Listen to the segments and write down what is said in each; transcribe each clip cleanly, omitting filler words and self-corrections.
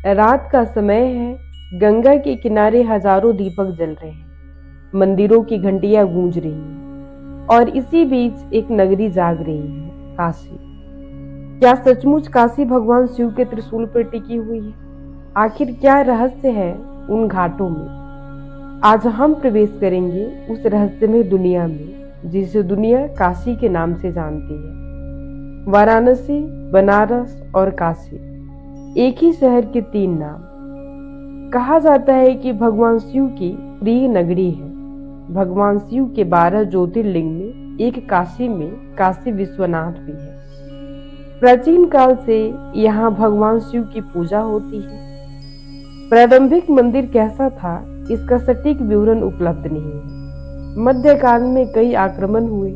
रात का समय है, गंगा के किनारे हजारों दीपक जल रहे हैं, मंदिरों की घंटियां गूंज रही हैं और इसी बीच एक नगरी जाग रही है, काशी। क्या सचमुच काशी भगवान शिव के त्रिशूल पर टिकी हुई है? आखिर क्या रहस्य है उन घाटों में? आज हम प्रवेश करेंगे उस रहस्यमय दुनिया में जिसे दुनिया काशी के नाम से जानती है। वाराणसी, बनारस और काशी, एक ही शहर के तीन नाम। कहा जाता है कि भगवान शिव की प्रिय नगरी है। भगवान शिव के 12 ज्योतिर्लिंग में एक काशी में काशी विश्वनाथ भी है। प्राचीन काल से यहाँ भगवान शिव की पूजा होती है। प्रारंभिक मंदिर कैसा था, इसका सटीक विवरण उपलब्ध नहीं है। मध्यकाल में कई आक्रमण हुए।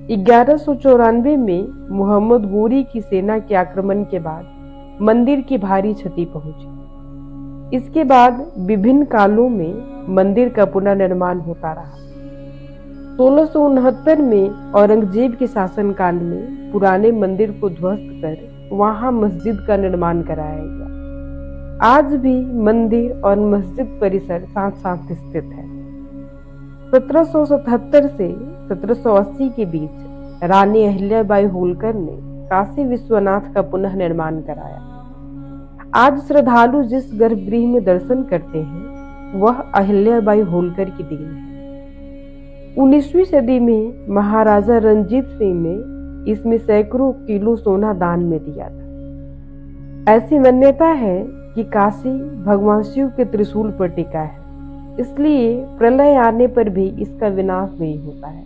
1194 में मोहम्मद गोरी की सेना के आक्रमण के बाद मंदिर की भारी क्षति पहुंची। इसके बाद विभिन्न कालों में मंदिर का पुनर्निर्माण होता रहा। 1669 में औरंगजेब के शासनकाल में पुराने मंदिर को ध्वस्त कर वहां मस्जिद का निर्माण कराया गया। आज भी मंदिर और मस्जिद परिसर साथ साथ स्थित है। 1777 से 1780 के बीच रानी अहिल्याबाई होलकर ने काशी विश्वनाथ का पुनः निर्माण कराया। आज श्रद्धालु जिस गर्भगृह में दर्शन करते हैं वह अहिल्याबाई होलकर की देन है। 19वीं सदी में महाराजा रंजीत सिंह ने इसमें सैकड़ों किलो सोना दान में दिया था। ऐसी मान्यता है कि काशी भगवान शिव के त्रिशूल पर टिका है, इसलिए प्रलय आने पर भी इसका विनाश नहीं होता है।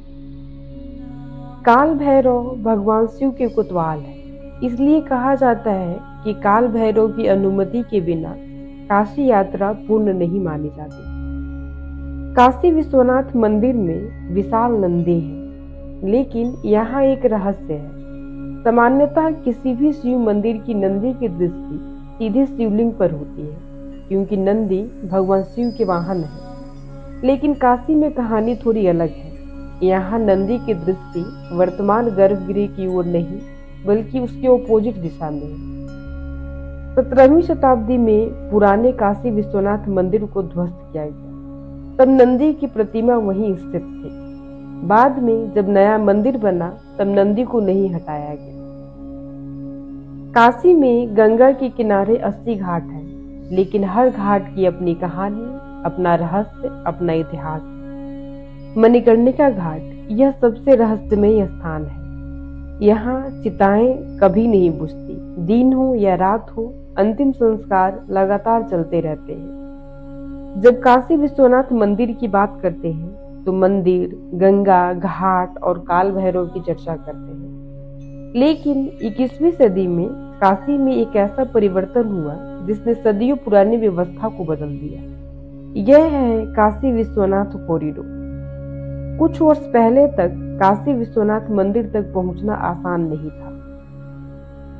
काल भैरव भगवान शिव के कोतवाल है, इसलिए कहा जाता है कि काल भैरव की अनुमति के बिना काशी यात्रा पूर्ण नहीं मानी जाती। काशी विश्वनाथ मंदिर में विशाल नंदी है, लेकिन यहाँ एक रहस्य है। सामान्यतः किसी भी शिव मंदिर की नंदी की दृष्टि सीधे शिवलिंग पर होती है, क्योंकि नंदी भगवान शिव के वाहन है। लेकिन काशी में कहानी थोड़ी अलग है। यहाँ नंदी की दृष्टि वर्तमान गर्भगृह की ओर नहीं, बल्कि उसके ऑपोजिट दिशा में है। 17वीं शताब्दी में पुराने काशी विश्वनाथ मंदिर को ध्वस्त किया गया, तब नंदी की प्रतिमा वहीं स्थित थी। बाद में जब नया मंदिर बना तब नंदी को नहीं हटाया गया। काशी में गंगा के किनारे 80 घाट हैं, लेकिन हर घाट की अपनी कहानी, अपना रहस्य, अपना इतिहास। मणिकर्णिका घाट यह सबसे रहस्यमय स्थान है। यहाँ चिताएं कभी नहीं बुझती। दिन हो या रात हो, अंतिम संस्कार लगातार चलते रहते हैं। जब काशी विश्वनाथ मंदिर की बात करते हैं तो मंदिर, गंगा, घाट और काल भैरव की चर्चा करते हैं। लेकिन 21वीं सदी में काशी में एक ऐसा परिवर्तन हुआ जिसने सदियों पुरानी व्यवस्था को बदल दिया। यह है काशी विश्वनाथ कॉरिडोर। कुछ वर्ष पहले तक काशी विश्वनाथ मंदिर तक पहुंचना आसान नहीं था।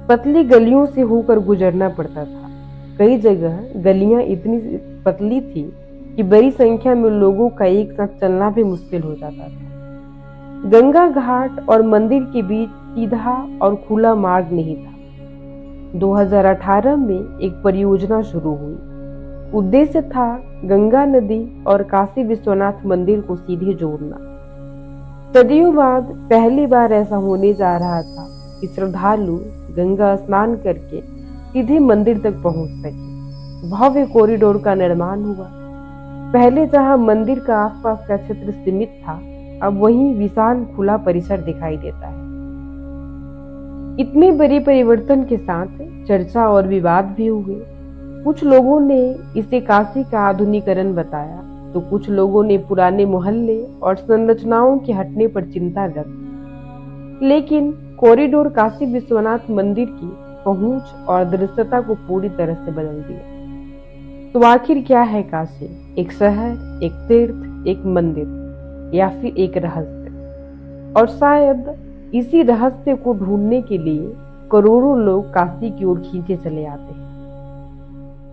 पतली गलियों से होकर गुजरना पड़ता था। कई जगह गलियां इतनी पतली थी कि बड़ी संख्या में लोगों का एक साथ चलना भी मुश्किल हो जाता था। गंगा घाट और मंदिर के बीच सीधा और खुला मार्ग नहीं था। 2018 में एक परियोजना शुरू हुई। उद्देश्य था गंगा नदी और काशी विश्वनाथ मंदिर को सीधे जोड़ना। सदियों बाद पहली बार ऐसा होने जा रहा था कि श्रद्धालु गंगा स्नान करके सीधे मंदिर तक पहुंच सके। भव्य कॉरिडोर का निर्माण हुआ। पहले जहां मंदिर का आसपास का क्षेत्र सीमित था, अब वहीं विशाल खुला परिसर दिखाई देता है। इतने बड़े परिवर्तन के साथ चर्चा और विवाद भी हुए। कुछ लोगों ने इसे काशी का आधुनिकीकरण बताया, तो कुछ लोगों ने पुराने मोहल्ले और संरचनाओं के हटने पर चिंता व्यक्त। लेकिन कॉरिडोर काशी विश्वनाथ मंदिर की पहुंच और दृश्यता को पूरी तरह से बदल दिया। तो आखिर क्या है काशी? एक शहर, एक तीर्थ, एक मंदिर, या फिर एक रहस्य? और शायद इसी रहस्य को ढूंढने के लिए करोड़ों लोग काशी की ओर खींचे चले आते हैं।